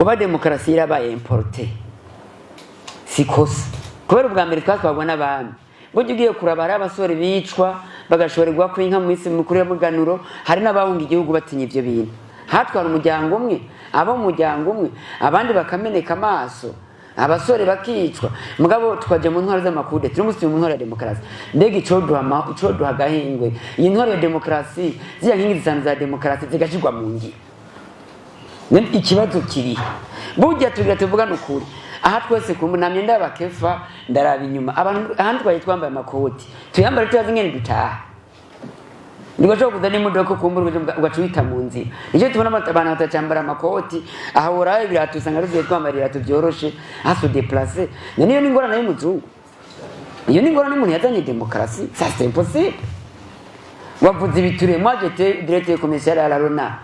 kuba demokarasi irabaye importe sikosa kubera ubwa mbere twatwagwa n'abami buryo ugiye kuraba hari abasore bicwa bagashorerwa kwinka mu minsi mikuru y'umuganuro hari n'abahunga igihugu batinya ivyo bintu hatwara umuryango umwe abo umuryango umwe abandi bakameneka amaso abasore bakicwa mugabo twaje mu ntwaro z'amakude turi musi mu ntwaro ya demokarasi mbega icoduha gahingwe iyi ntwaro ya demokarasi ziya nkingi zisanu za demokarasi zigashirwa mu ngiro ikibazo kiri burya tugira tuvugana ukuri aha twese kumunamye ndabakefa ndaraba inyuma abantu ahandi twaje twambaye amakoti tuyambara tuyazi ngene dutaha ndiko cyo kuzana imodoka kumbura ugacwita mu nzira icyo tubona abantu batacambara amakoti aha uraye biratusanga rugiye twambarira tubyoroshe aso déplacer niyo n'ingorane y'umuzungu iyo n'ingorane y'umuntu yazanye demokarasi ça c'est impossible wavuze ibiture moi j'étais directeur commercial à la Rona.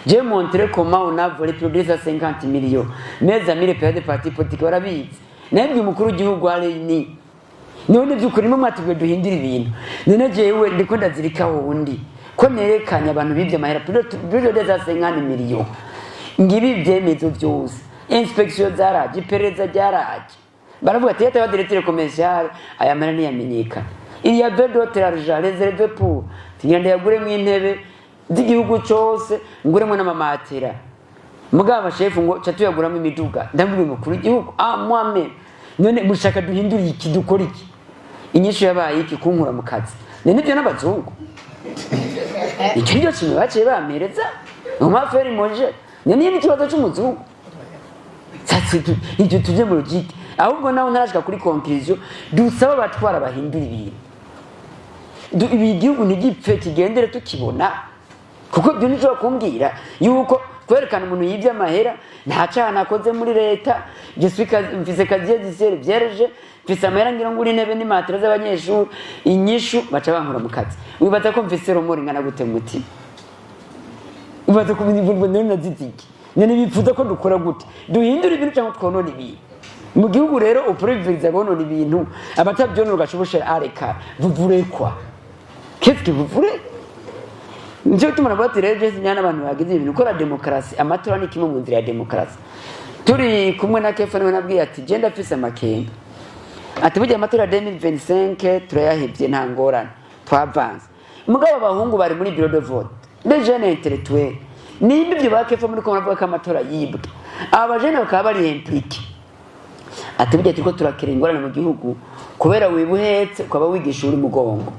J'ai montré comment on a volé plus de 50 millions. Mes amis les pères de partis politiques barabizi. Nebwe umukuru w'igihugu areni. None byukuri mu matubwe duhindira ibintu. None jewe ndiko ndazirikaho undi. Ko nerekanya abantu bibye amahera plus de 50 millions. Ngibi byemezo byose. Inspection zaraje, iperereza ryaraje. Baravuga ati yata directeur commercial aya mara niyamenyeka. Il y avait d'autres argent réservé pour. Tigende yagure mu intebe z'igihugu cyose nguremo n'amamatera mugaba shefu ngo catuyaguramo imiduga ndamubwiye mukuru igihugu mwame none mushaka duhindura iki dukora iki inyishu yabaye iki kunkura mu kazi none byo n'abazungu icyo cyo kimwe baciye bamereza mu maferi moje none ni kibazo cy'umuzungu satsi icyo tuje mu logique ahubwo naho ntarashika kuri conclusion dusaba batwara bahindura ibintu igihugu ntigipfe kigendere tukibona kuko byo nico kumbwira yuko kwerekana umuntu yibye amahera nta cana akoze muri leta giswika mfise kaziye zisere byereje mfise amahera ngira ngo intebe ni matera z'abanyeshuri inyishu baca bankura mu kazi wibaza ko mfise romori ngana gute muti wibaza ko none nazitiki none bipfuza ko dukora gute duhindura ibintu cyangwa twonona ibintu mu gihugu rero uprivilize bonona ibintu abatabyonora gashoboshe areka vuvurekwa qu'est-ce que vous voulez? Njye tumana bati rege nyana abantu bagize ibintu ukora demokarasi amatora ni kimwe mu nzira ya demokarasi turi kumwe na Kefa niwe nabwiye ati je ndafise amakenga ati burya amatora 2025 turayahebye nta ngorane twavanze mugabo abahungu bari muri bureau de vote les jeunes intellectuels nimba ibyo ba Kefa muri ko baravuga ko amatora yibwe aba jeunes bakaba bari impliqué ati burya turiko turakira ingorane mu gihugu kubera wibuhetse ukaba wigisha uri mugongo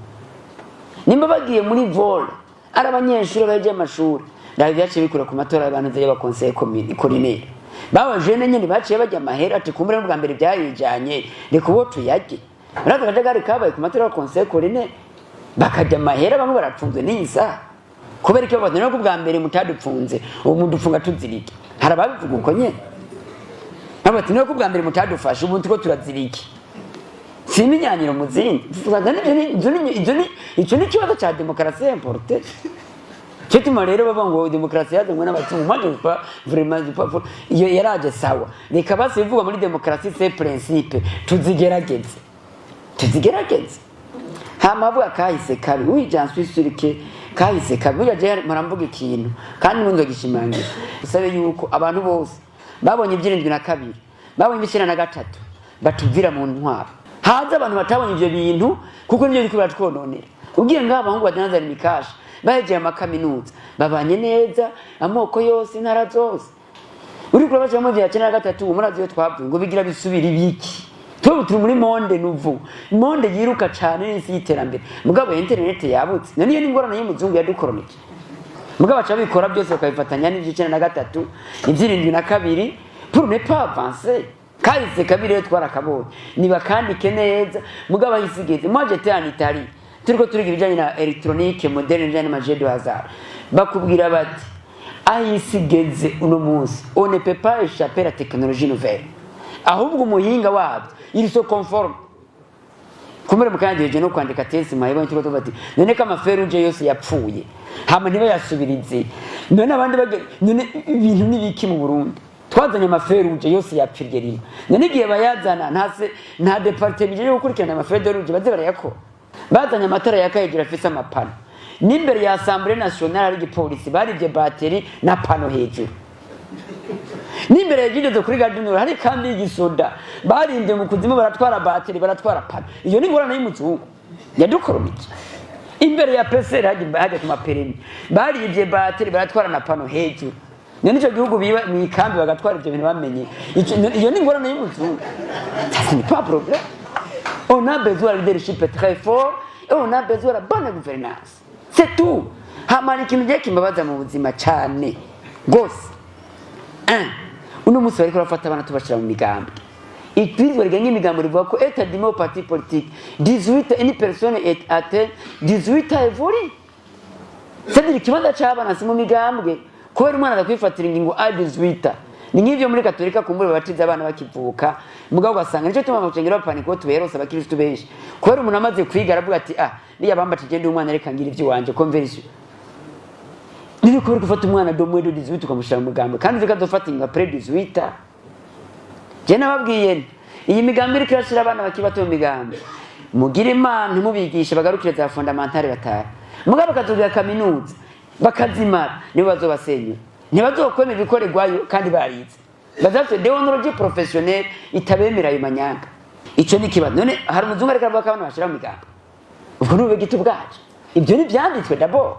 nimba bagiye muri vol arabanyeshuri baje amashuri ndabiyace bikura ku matora y'abantu z'aba conseil communal bawa jeune nyene baciye bajya amahera ati kumbure bwa mbere byayijanye reko bo tuyajye rakaje gari kabaye ku matora ya conseil communal bakajya amahera bamwe barapfunzwe n'isa kubera icyo bazana ko bwa mbere mutadupfunze ubu mudufunga tuzirike harababivuga uko nyene abati no ko bwa mbere mutadufasha ubu tuko turazirike siminyanyiro muzindi tuvuga icyo ni kibazo cya demokarasi importe cyo tuma rero baba ngo demokarasi yazanywe n'abazungu maze pas vraiment pas iyo yaraje sawa reka basi bivuga muri demokarasi c'est principe tuzigerageze hamavuga kahise kabi wijanswe surike kahise kabi yaje maramvuga ikintu kandi nundo gishimangira usabe yuko abantu bose babonye ibyirindwi na kabiri babonye ibicina na gatatu batuvira mu ntwaro haza abantu batabonye ivyo bintu kuko nivyo biko baratwononera ugiye ngabahungu badanazara imikasha baheje amakaminuza babanye neza amoko yose intara zose uri kura baje mu vya 93 umurazi yo twavuye ngo bigira bisubira ibiki turi muri monde nouveau monde yiruka cyane n'isi y'iterambere mugabo internet yabutse naniyo n'ingorane y'umuzungu yadukoronije mugabo acha bikora byose bakabifatanya n'ivyo 93 ivyirindwi na kabiri pour ne pas avancer kahise kabiri twarakabonye niba kandi keneza mugabo hisigeze moi j'étais en Italie turiko turiga ibijanye na electronique moderne njane maje de hasard bakubwira bati ahisigeze uno munsi on ne peut pas échapper à la technologie nouvelle ahubwo umuhinga wabyo il se conforme kumera mukandi je no kwandika test mayibo turiko tubati none kama feruje yose yapfuye hama niba yasubirize none abandi bage none ibintu nibiki mu Burundi twazanye amaferuje yose yapfirye rimwe none igihe bayazana nta departement yo gukurikirana amaferuje baze barayakora bazanye amatara yakayigira afise amapano n'imbere ya Assemblée nationale ari gipolisi barivye bateri na pano hejuru n'imbere yigeze kuri Gardinor hari kandi y'igisoda barinde mu kuzimu baratwara bateri baratwara pano iyo ni ngorane y'umuzungu yadukoromije imbere ya peseri hajya ku maperimi baribye bateri baratwara na pano hejuru nico gihugu biba mu ikambi bagatwara ibyo bintu bamenye iyo ni ngorane y'umuzungu ça n'est pas problème on a besoin de leadership très fort et on a besoin de bonne gouvernance c'est tout hamani ikintu giye kimbabaza mu buzima cyane gose uno musi bariko rafata abana tubashira mu migambi itwizwe rigenga imigambo rivuga ko état d'imo parti politique 18 une personne est atteinte 18 a évolué c'est-à-dire ikibanza c'abana si mu migambwe kubera umwana adakwifatira ingingo a 18 ni nk'ivyo muri katolika kumbure batiza abana bakivuka mugabo ugasanga nico tuma mucengera bapaniko tuberose abakristo benshi kubera umuntu amaze kwiga aravuga ati niya bambati gende umwana reka ngira ivyo wanje conversion niri kubera gufata umwana do mwedo 18 ukamushira mu mugambo kandi zikadofata inga pre 18 je nababwiye iyi migambi iri kirashira abana bakibato mu migambi mugira imana mubigisha bagarukire za fondamentale batari mugabo kazogira kaminuza bakazimara nibo bazobasenyera ntibazokwema ibikorerwayo kandi barize bazafite deontologie professionnelle itabemera ayo manyanga ico ni kibazo none hari umuzungu ariko avuga ko abantu bashira mu migambi ubwo nube gitu bwacu ibyo ni byanditswe d'abord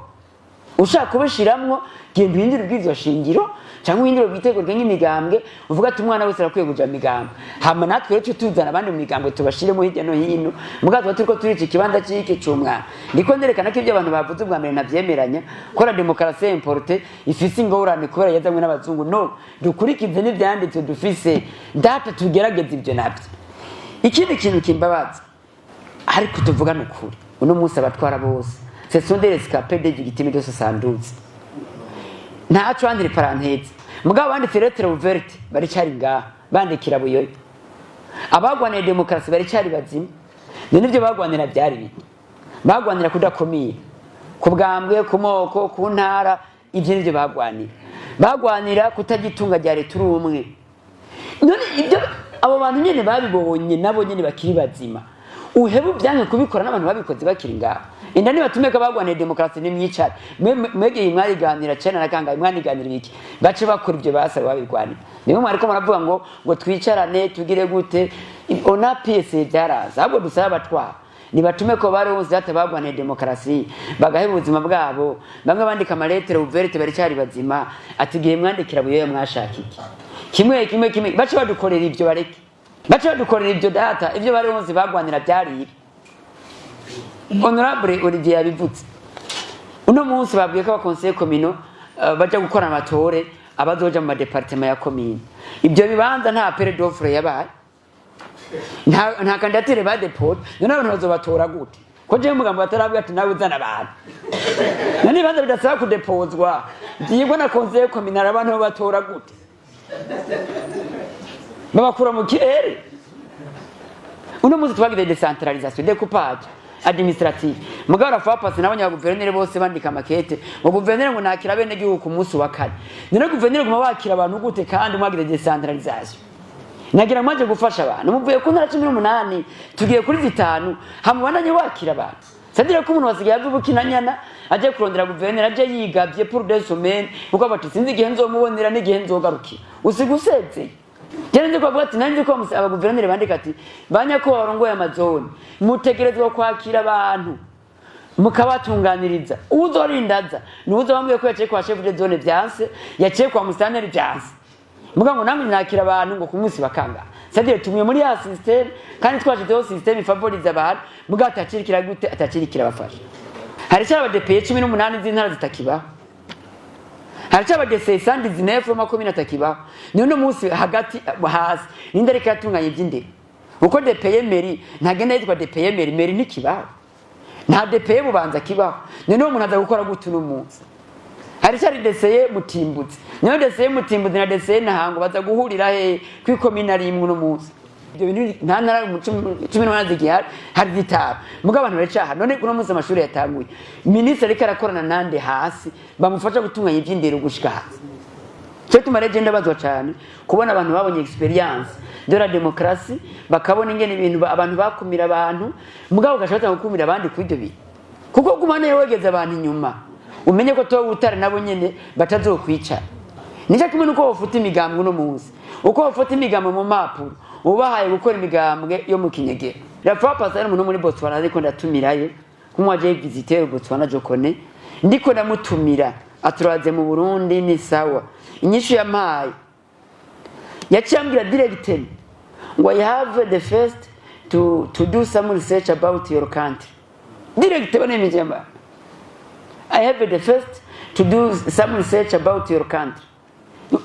ushaka kubishiramwo genda uhindura ubwizwa shingiro cyangwa uhindura ubwitego bw'imigambwe uvuga ati umwana wese arakwiye kuja mu migambo hama natwe rero tuzana abandi mu migambo tubashiremo hirya no hino mugazo turiko turica ikibanza cy'iki cy'umwana ndiko nderekana ko ibyo abantu bavuze ubwa mbere navyemeranya ko la démocratie importe ifise ingorane kubera yazamwe n'abazungu no dukurikize n'ivyanditswe dufise data tugerageza ibyo nabyo ikindi kintu kimbabaza ariko tuvugana ukuri uno munsi abatwara bose ce sont des escapés de victimes de 72 ntaco andire parenthèse mugabo banditse lettre ouverte bari cyari ngaha bandikira buyoyo abagwanira demokarasi bari cyari bazima none ibyo bagwanira byari biki bagwanira kudakomira kubwambwe kumoko ku ntara ibyo nibyo bagwanira kutagitunga rya leta urumwe none ibyo abo bantu nyene babibonye nabo nyene bakiri bazima uhebu byanke kubikora n'abantu babikoze bakiri ngaha inda ni batumeka bagwanira demokarasi n'imyicare mwege mwariganira cyane nakanga mwaniganira ibiki bace bakora ibyo basaba babirwanira nibo mwariko maravuga ngo twicarane tugire gute ona PS byaraza ahubwo dusaba abatwara ni batume ko bari bose data bagwanira demokarasi bagaheba ubuzima bwabo bamwe bandika amalettre ouverte bari cyari bazima atigiye mwandikira buyoya mwashakiki kimwe bace badukorera ibyo bareke bace badukorera ibyo data ibyo bari bose bagwanira byari Honorable Olivier yabivutse uno munsi babwiye ko abakonseil communaux baje gukora amatore abazoja mu departement ya commune ibyo bibanza nta appel d'offre yabaye nta candidature ba depot none abantu bazobatora gute ko je mugambo batarabwa ati nawe uzana abantu none banza bidasaba ku depozwa yigwa na conseil communal abantu batora gute babakura mu kirere uno munsi twagize decentralisation découpage administrative mugara fa pasi n'abanya guverineri bose bandika makete ngo guverineri ngo nakira bene gihugu ku munsi wa kane none guverineri ngo mabakira abantu gute kandi mwagize decentralisation nagira mwaje gufasha abantu muvuye ku ntara 18 tugiye kuri 5 hamubandanye wakira abantu sadira ko umuntu wasigaye avubukinanyana aje kurondera guverineri aje yigabye pour des semaines uko bati sinzi gihe nzomubonera n'igihe nzogarukira usiguseze Jende kwa bwati nanzi ko aba guverineri bandika ati banyako barongoye amazone mutegerezwa kwakira abantu mukabatunganiriza uzorindaza nuzo bambwiye ko yaciye kwa chef de zone byanse yaciye kwa mustaneri byanse mugango namwe nakira abantu ngo kumunsi bakanga sadire tumwe muri ya system kandi twashizeho system favorize abantu mugata acirikira gute atacirikira bafasha hari cyaba DPE 18 z'intara zitakiba hari cyaba DPE 119 makomine atakiba none munsi hagati hasi ninde reka yatunganye by'inde uko DPE meri ntagenda yitwa DPE meri ntikibaho nta DPE bubanza kibaho none umuntu aza gukora gute no munsi hari cyari DCE mutimbutse none DCE mutimbutse na DCE nahango baza guhurira he kwikomina rimwe no munsi ibyo bintu nta ntara mu 18 zigihari hari zitaba mugabo abantu baracaha none kuno munsi amashuri yatanguye ministre ariko arakorana nande hasi bamufasha gutunganya iby'indero gushika hasi cyo tuma legenda bazwa cyane kubona abantu babonye experience de la démocratie bakabona ingene ibintu abantu bakumira abantu mugabo gashaka gukumira abandi kw'ibyo bintu kuko kumane wegeza abantu inyuma umenye ko to utare nabo nyene batazokwicara nicyo kimwe nuko wofuta imigambwe uno munsi uko wofuta imigambwe mu mapuro ubahaye gukora imigambwe yo mu kinyegera Rafa Pascal umuntu muri Botswana ariko ndatumirayo kumwaje visiteur Botswana Jokone ndiko ndamutumira aturaze mu Burundi ni sawa inyishu yampaye yacyambira directly ngo I have the first to do some research about your country direct bane mijamba I have the first to do some research about your country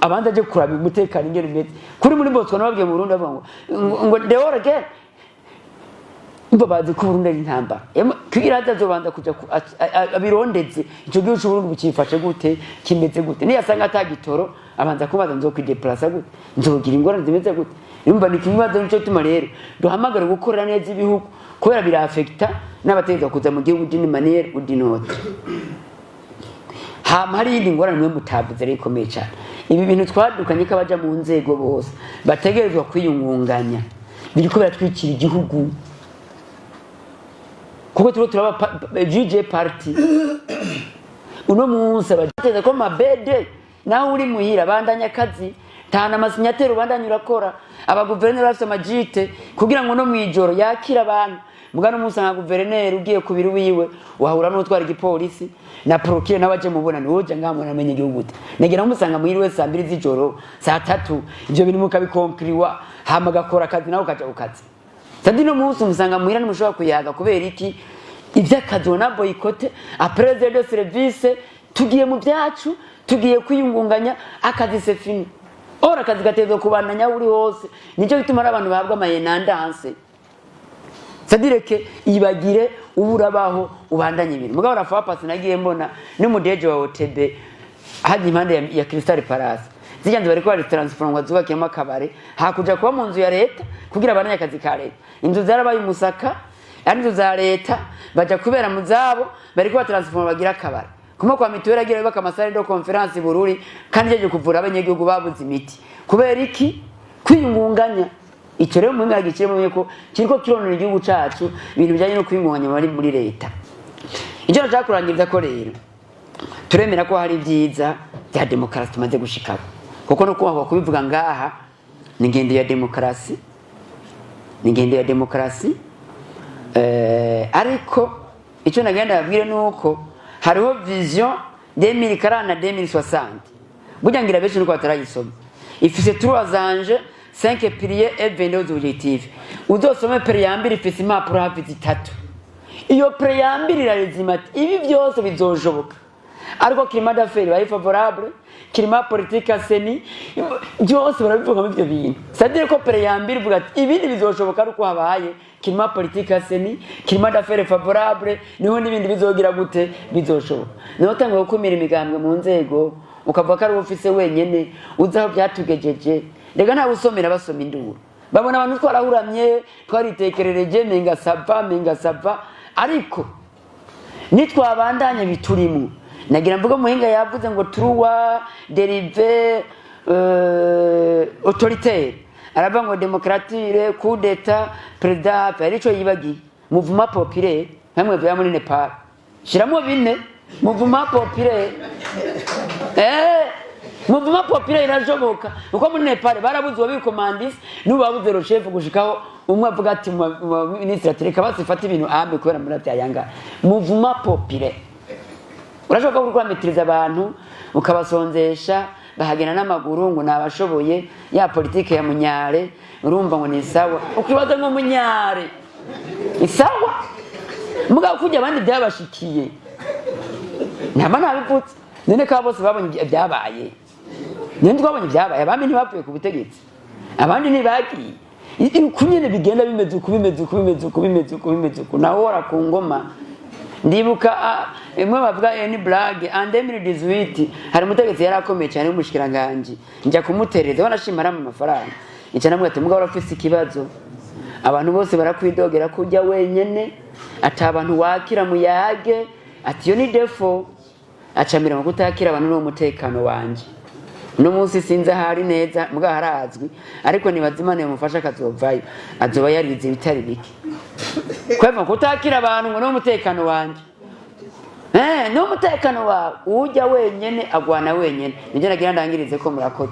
abandi aje kuraba umutekano ingene meze kuri muri Botswana babwiye mu Burundi avuga ngo deora again mbo bazi ku Burundi intamba kugira atazobanza kuja abirondeze ico gihe cy'Uburundi bukifashe gute kimeze gute niya sanga atagitoro abanza kubaza nzo kwideplace gute nzogira ingorane zimeze gute imba ni kibazo nico tuma rero duhamagara gukorera neza ibihugu kubera bira affecta n'abategeka kuza mu gihugu dini manière ou d'une autre hari indi ngorane mwe mutavuze rero ikomeye cyane ibi bintu twadukanye kabaja mu nzego bose bategerezwa kwiyungunganya biriko biratwikira igihugu kuko turaba JJ party uno munsi abateze ko mabede naho uri muhira bandanya kazi tana amasinyatero ubandanya urakora abaguverineri bafite amajite kugira ngo no mwijoro yakira abantu mugano munsi nka guverineri ugiye kubiri wiwe wahura n'utwara igipolisi na procureur nabaje mubona ni woje ngamwe namenye igihugu gute negera musanga muhiri wese 2 z'ijoro saa 3 ivyo bintu mukabikompliwa hama gakora kazi naho kaja ukazi sadino munsi musanga muhira nimushobora kuyaga kubera iki ivyakazi na boycott a president de service tugiye mu byacu tugiye kwiyungunganya akazi se fini ora akazi gatezo kubandanya uri hose nico gituma abantu bahabwa amayenandanse sadireke ibagire uburabaho ubandanye ibintu mugabo Rafa Pasi nagiye mbona n'umudeje wa OTB haje impande ya Crystal Palace zijanze bariko bari transformwa zubakiyemo akabare hakuja kuba mu nzu ya leta kugira abandanye akazi ka leta inzu zarabaye umusaka inzu za leta baja kubera mu zabo bariko batransforma bagira akabare kuma kwa mituwera agira baka masale do conference Bururi kandi jeje kuvura abanyagihugu babuze imiti kubera iki kwiyungunganya icyo rero mu mwaka giciremo ko kiriko kironora igihugu cacu ibintu bijanye no kwiyungunganya muri leta icyo nacakurangiriza ko rero turemera ko hari byiza bya demokarasi tumaze gushikako kuko no kubaho kubivuga ngaha ni ngende ya demokarasi ariko icyo nagenda babwire nuko hariho vision 2040 na 2060 burya ngira benshi nuko batarayisoma ifise 3 anges 5 piliers et 22 objectifs uzosome preambire ifise impapuro hafi 3 iyo preambire irarezima ibi byose bizoshoboka ariko climat d'affaires bari favorable climat politique aseni byose barabivuga mu byo bintu c'est-à-dire ko preambire ivuga ibindi bizoshoboka ariko habaye climat politique aseni climat d'affaires favorable niho nibindi bizogira gute bizoshoboka niho tanga gukumira imigambwe mu nzego ukavuga ko ari office wenyene uzaho byatugejeje rega nta usomera basoma induru babona abantu twarahuramye twaritekerereje menga sava ariko nitwabandanye biturimo nagira mvuga muhinga yavuze ngo truwa derive autoritaire araba ngo démocratique coup d'état président arico yibagi mouvement populaire hamwe bya muri Nepal shiramo bine mouvement populaire mouvement populaire irajoboka uko muri Nepal barabuzwa bikomandisi nubabuze ro chef gushikaho umwe avuga ati ministre atereka basifata ibintu ambe kubera muri byayanga mouvement populaire urashobora ko kwamitiriza abantu ukabasonzesha bahagena n'amaguru ngo nabashoboye ya politike ya munyare urumva ngo ni sawa ukibaza ngo munyare ni sawa mugabo kujya abandi byabashikiye nama nabivutse none ka bose babonye byabaye nende twabonye byabaye abami ntibapfuye ku butegetsi abandi ntibagiye kunyene bigenda bimeze uko naho ora ku ngoma ndibuka imwe bavuga ni blague en 2018 hari mutegetsi yarakomeye cyane umushikiranganje njya kumutereza wanashimara mu mafaranga icyo namwe ati mugabo urafise ikibazo abantu bose barakwidogera kujya wenyene ati abantu wakira mu yage ati yo ni defo acamira mu kutakira abantu no mutekano wanje no munsi sinze hari neza muga harazwi ariko nibazimane yamufasha kazovayo azoba yarize bitari biki kweva kutakira abantu ngo no mutekano wanje n'umutekano wawe ujya wenyene agwana wenyene nibyo nagira ndangirize ko murakoze